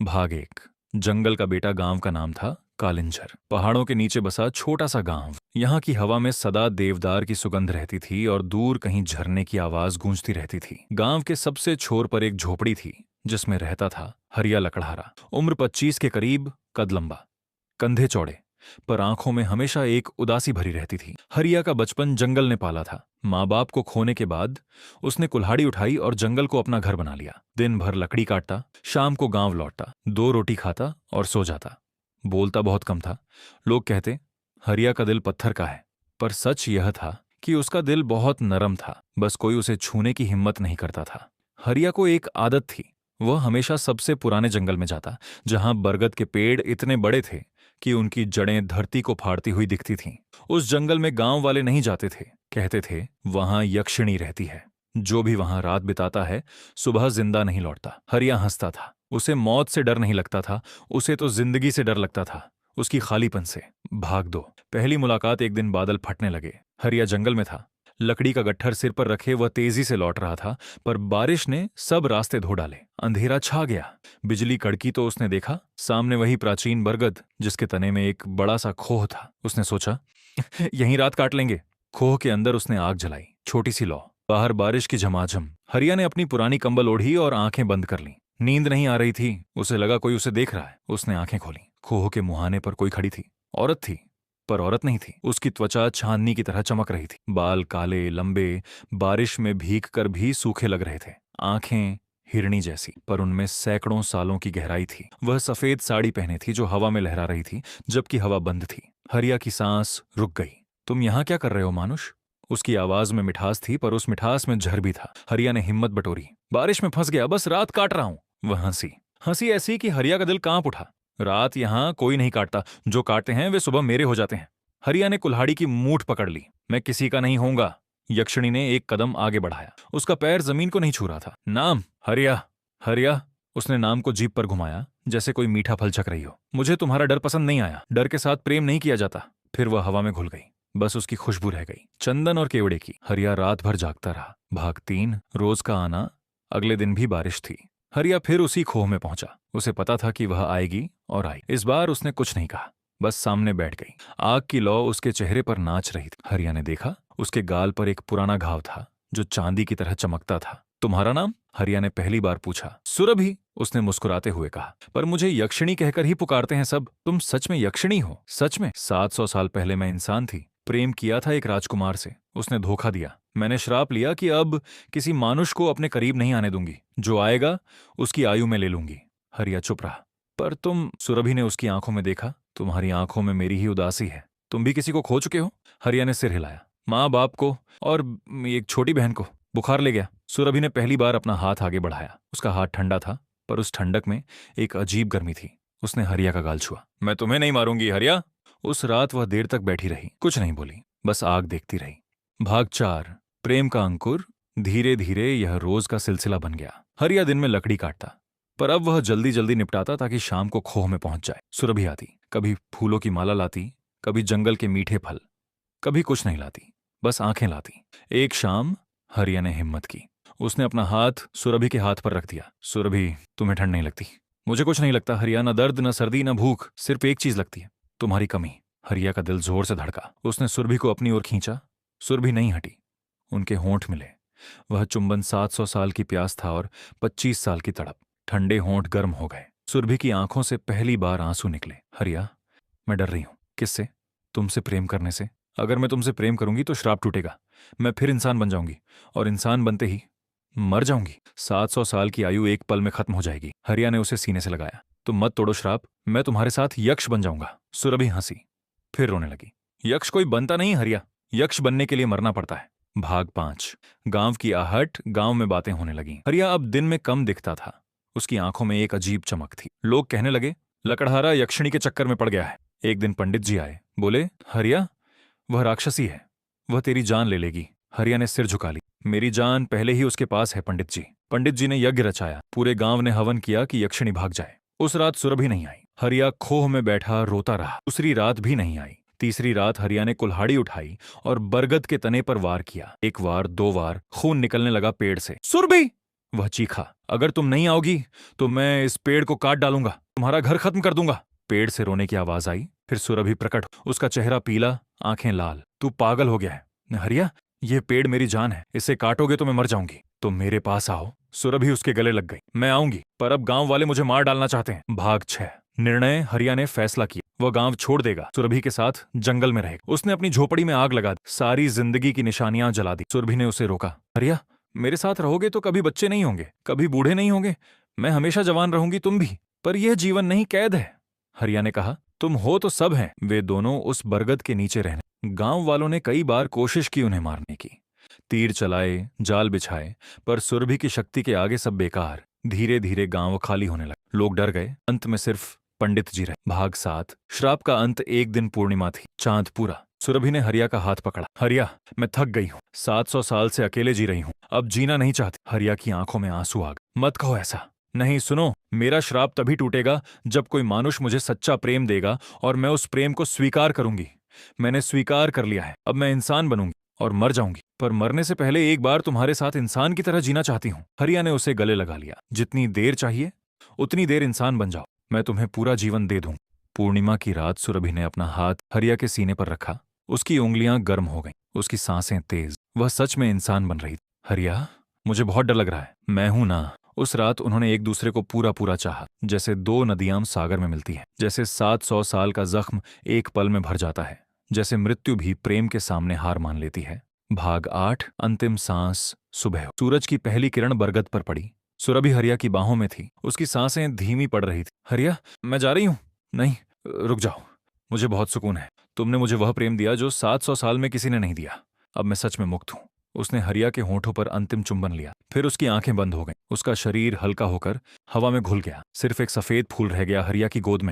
भाग एक। जंगल का बेटा गांव का नाम था कालिंजर। पहाड़ों के नीचे बसा छोटा सा गांव। यहाँ की हवा में सदा देवदार की सुगंध रहती थी और दूर कहीं झरने की आवाज गूंजती रहती थी। गांव के सबसे छोर पर एक झोपड़ी थी जिसमें रहता था हरिया लकड़हारा। उम्र 25 के करीब, कद लंबा, कंधे चौड़े, पर आंखों में हमेशा एक उदासी भरी रहती थी। हरिया का बचपन जंगल ने पाला था। माँ बाप को खोने के बाद उसने कुल्हाड़ी उठाई और जंगल को अपना घर बना लिया। दिन भर लकड़ी काटता, शाम को गांव लौटता, 2 रोटी खाता और सो जाता। बोलता बहुत कम था। लोग कहते हरिया का दिल पत्थर का है, पर सच यह था कि उसका दिल बहुत नरम था। बस कोई उसे छूने की हिम्मत नहीं करता था। हरिया को एक आदत थी। वह हमेशा सबसे पुराने जंगल में जाता, जहां बरगद के पेड़ इतने बड़े थे कि उनकी जड़ें धरती को फाड़ती हुई दिखती थीं। उस जंगल में गांव वाले नहीं जाते थे। कहते थे वहां यक्षिणी रहती है। जो भी वहां रात बिताता है, सुबह जिंदा नहीं लौटता। हरिया हंसता था। उसे मौत से डर नहीं लगता था, उसे तो जिंदगी से डर लगता था, उसकी खालीपन से। भाग दो। पहली मुलाकात एक दिन बादल फटने लगे। हरिया जंगल में था। लकड़ी का गट्ठर सिर पर रखे वह तेजी से लौट रहा था, पर बारिश ने सब रास्ते धो डाले। अंधेरा छा गया। बिजली कड़की तो उसने देखा, सामने वही प्राचीन बरगद जिसके तने में एक बड़ा सा खोह था। उसने सोचा यहीं रात काट लेंगे। खोह के अंदर उसने आग जलाई, छोटी सी लौ। बाहर बारिश की झमाझम। हरिया ने अपनी पुरानी कंबल ओढ़ी और आंखें बंद कर लीं। नींद नहीं आ रही थी। उसे लगा कोई उसे देख रहा है। उसने आंखें खोली। खोह के मुहाने पर कोई खड़ी थी। औरत थी, पर औरत नहीं थी। उसकी त्वचा चांदनी की तरह चमक रही थी। बाल काले लंबे, बारिश में भीग कर भी सूखे लग रहे थे। आंखें हिरणी जैसी, पर उनमें सैकड़ों सालों की गहराई थी। वह सफेद साड़ी पहने थी जो हवा में लहरा रही थी, जबकि हवा बंद थी। हरिया की सांस रुक गई। तुम यहां क्या कर रहे हो मानुष? उसकी आवाज में मिठास थी, पर उस मिठास में जहर भी था। हरिया ने हिम्मत बटोरी। बारिश में फंस गया, बस रात काट रहा हूं। वह हंसी, हंसी ऐसी कि हरिया का दिल कांप उठा। रात यहां कोई नहीं काटता, जो काटते हैं वे सुबह मेरे हो जाते हैं। हरिया ने कुल्हाड़ी की मूठ पकड़ ली। मैं किसी का नहीं होऊंगा। यक्षिणी ने एक कदम आगे बढ़ाया। उसका पैर जमीन को नहीं छू रहा था। नाम? हरिया। हरिया। उसने नाम को जीभ पर घुमाया, जैसे कोई मीठा फल चख रही हो। मुझे तुम्हारा डर पसंद नहीं आया। डर के साथ प्रेम नहीं किया जाता। फिर वह हवा में घुल गई। बस उसकी खुशबू रह गई, चंदन और केवड़े की। हरिया रात भर जागता रहा। भाग 3। रोज का आना। अगले दिन भी बारिश थी। हरिया फिर उसी खोह में पहुंचा। उसे पता था कि वह आएगी, और आई। इस बार उसने कुछ नहीं कहा, बस सामने बैठ गई। आग की लौ उसके चेहरे पर नाच रही थी। हरिया ने देखा, उसके गाल पर एक पुराना घाव था जो चांदी की तरह चमकता था। तुम्हारा नाम? हरिया ने पहली बार पूछा। सुरभि, उसने मुस्कुराते हुए कहा। पर मुझे यक्षिणी कहकर ही पुकारते हैं सब। तुम सच में यक्षिणी हो? सच में। 700 साल पहले मैं इंसान थी। प्रेम किया था एक राजकुमार से। उसने धोखा दिया। मैंने श्राप लिया कि अब किसी मानुष को अपने करीब नहीं आने दूंगी। जो आएगा उसकी आयु में ले लूंगी। हरिया चुप रहा। पर तुम? सुरभि ने उसकी आंखों में देखा। तुम्हारी आंखों में मेरी ही उदासी है। तुम भी किसी को खो चुके हो? हरिया ने सिर हिलाया। माँ बाप को, और एक छोटी बहन को। बुखार ले गया। सुरभि ने पहली बार अपना हाथ आगे बढ़ाया। उसका हाथ ठंडा था, पर उस ठंडक में एक अजीब गर्मी थी। उसने हरिया का गाल छुआ। मैं तुम्हें नहीं मारूंगी हरिया। उस रात वह देर तक बैठी रही, कुछ नहीं बोली, बस आग देखती रही। भाग 4। प्रेम का अंकुर। धीरे धीरे यह रोज का सिलसिला बन गया। हरिया दिन में लकड़ी काटता, पर अब वह जल्दी जल्दी निपटाता ताकि शाम को खोह में पहुंच जाए। सुरभि आती, कभी फूलों की माला लाती, कभी जंगल के मीठे फल, कभी कुछ नहीं लाती, बस आंखें लाती। एक शाम हरिया ने हिम्मत की। उसने अपना हाथ सुरभि के हाथ पर रख दिया। सुरभि, तुम्हें ठंड नहीं लगती? मुझे कुछ नहीं लगता हरिया, न दर्द, न सर्दी, न भूख, सिर्फ एक चीज लगती है, तुम्हारी कमी। हरिया का दिल जोर से धड़का। उसने सुरभि को अपनी ओर खींचा। सुरभि नहीं हटी। उनके होंठ मिले। वह चुंबन 700 साल की प्यास था और 25 साल की तड़प। ठंडे होंठ गर्म हो गए। सुरभि की आंखों से पहली बार आंसू निकले। हरिया, मैं डर रही हूं। किससे? तुमसे प्रेम करने से। अगर मैं तुमसे प्रेम करूंगी तो श्राप टूटेगा। मैं फिर इंसान बन जाऊंगी, और इंसान बनते ही मर जाऊंगी। 700 साल की आयु एक पल में खत्म हो जाएगी। हरिया ने उसे सीने से लगाया। तुम मत तोड़ो श्राप, मैं तुम्हारे साथ यक्ष बन जाऊंगा। सुरभि हंसी, फिर रोने लगी। यक्ष कोई बनता नहीं हरिया, यक्ष बनने के लिए मरना पड़ता है। भाग 5। गांव की आहट। गांव में बातें होने लगीं। हरिया अब दिन में कम दिखता था। उसकी आंखों में एक अजीब चमक थी। लोग कहने लगे, लकड़हारा यक्षिणी के चक्कर में पड़ गया है। एक दिन पंडित जी आए। बोले, हरिया, वह राक्षसी है, वह तेरी जान ले लेगी। हरिया ने सिर झुका ली। मेरी जान पहले ही उसके पास है पंडित जी। पंडित जी ने यज्ञ रचाया। पूरे गांव ने हवन किया कि यक्षिणी भाग जाए। उस रात सुरभि नहीं आई। हरिया खोह में बैठा रोता रहा। दूसरी रात भी नहीं आई। तीसरी रात हरिया ने कुल्हाड़ी उठाई और बरगद के तने पर वार किया। 1 बार, 2 बार खून निकलने लगा पेड़ से। सुरभि! वह चीखा, अगर तुम नहीं आओगी तो मैं इस पेड़ को काट डालूंगा, तुम्हारा घर खत्म कर दूंगा। पेड़ से रोने की आवाज आई। फिर सुरभि प्रकट, उसका चेहरा पीला, आंखें लाल। तू पागल हो गया है हरिया, यह पेड़ मेरी जान है, इसे काटोगे तो मैं मर जाऊंगी। तुम मेरे पास आओ। सुरभि उसके गले लग गई। मैं आऊंगी, पर अब गांव वाले मुझे मार डालना चाहते हैं। भाग 6। निर्णय। हरिया ने फैसला किया, वह गांव छोड़ देगा, सुरभि के साथ जंगल में रहेगा। उसने अपनी झोपड़ी में आग लगा दी, सारी जिंदगी की निशानियां जला दी। सुरभि ने उसे रोका, हरिया मेरे साथ रहोगे तो कभी बच्चे नहीं होंगे, कभी बूढ़े नहीं होंगे, मैं हमेशा जवान रहूंगी, तुम भी। पर यह जीवन नहीं, कैद है। हरिया ने कहा, तुम हो तो सब हैं। वे दोनों उस बरगद के नीचे रहने। गांव वालों ने कई बार कोशिश की उन्हें मारने की, तीर चलाए, जाल बिछाए, पर सुरभि की शक्ति के आगे सब बेकार। धीरे धीरे गांव खाली होने लगा, लोग डर गए। अंत में सिर्फ पंडित जी रहे। भाग 7। श्राप का अंत। एक दिन पूर्णिमा थी, चांद पूरा। सुरभि ने हरिया का हाथ पकड़ा। हरिया, मैं थक गई हूँ, 700 साल से अकेले जी रही हूँ, अब जीना नहीं चाहती। हरिया की आंखों में आंसू आ गए। मत कहो ऐसा। नहीं, सुनो, मेरा श्राप तभी टूटेगा जब कोई मानुष मुझे सच्चा प्रेम देगा और मैं उस प्रेम को स्वीकार करूंगी। मैंने स्वीकार कर लिया है, अब मैं इंसान बनूंगी और मर जाऊंगी, पर मरने से पहले एक बार तुम्हारे साथ इंसान की तरह जीना चाहती हूँ। हरिया ने उसे गले लगा लिया। जितनी देर चाहिए उतनी देर इंसान बन जाओ, मैं तुम्हें पूरा जीवन दे दूं। पूर्णिमा की रात सुरभि ने अपना हाथ हरिया के सीने पर रखा। उसकी उंगलियां गर्म हो गईं, उसकी सांसें तेज। वह सच में इंसान बन रही थी। हरिया, मुझे बहुत डर लग रहा है। मैं हूं ना। उस रात उन्होंने एक दूसरे को पूरा पूरा चाहा, जैसे दो नदियां सागर में मिलती हैं, जैसे 700 साल का जख्म एक पल में भर जाता है, जैसे मृत्यु भी प्रेम के सामने हार मान लेती है। भाग 8। अंतिम सांस। सुबह। सूरज की पहली किरण बरगद पर पड़ी। सुरभि हरिया की बाहों में थी, उसकी सांसें धीमी पड़ रही थी। हरिया, मैं जा रही हूं। नहीं, रुक जाओ, मुझे बहुत सुकून है। तुमने मुझे वह प्रेम दिया जो 700 साल में किसी ने नहीं दिया। अब मैं सच में मुक्त हूं। उसने हरिया के होंठों पर अंतिम चुंबन लिया, फिर उसकी आंखें बंद हो गईं। उसका शरीर हल्का होकर हवा में घुल गया। सिर्फ एक सफेद फूल रह गया हरिया की गोद में।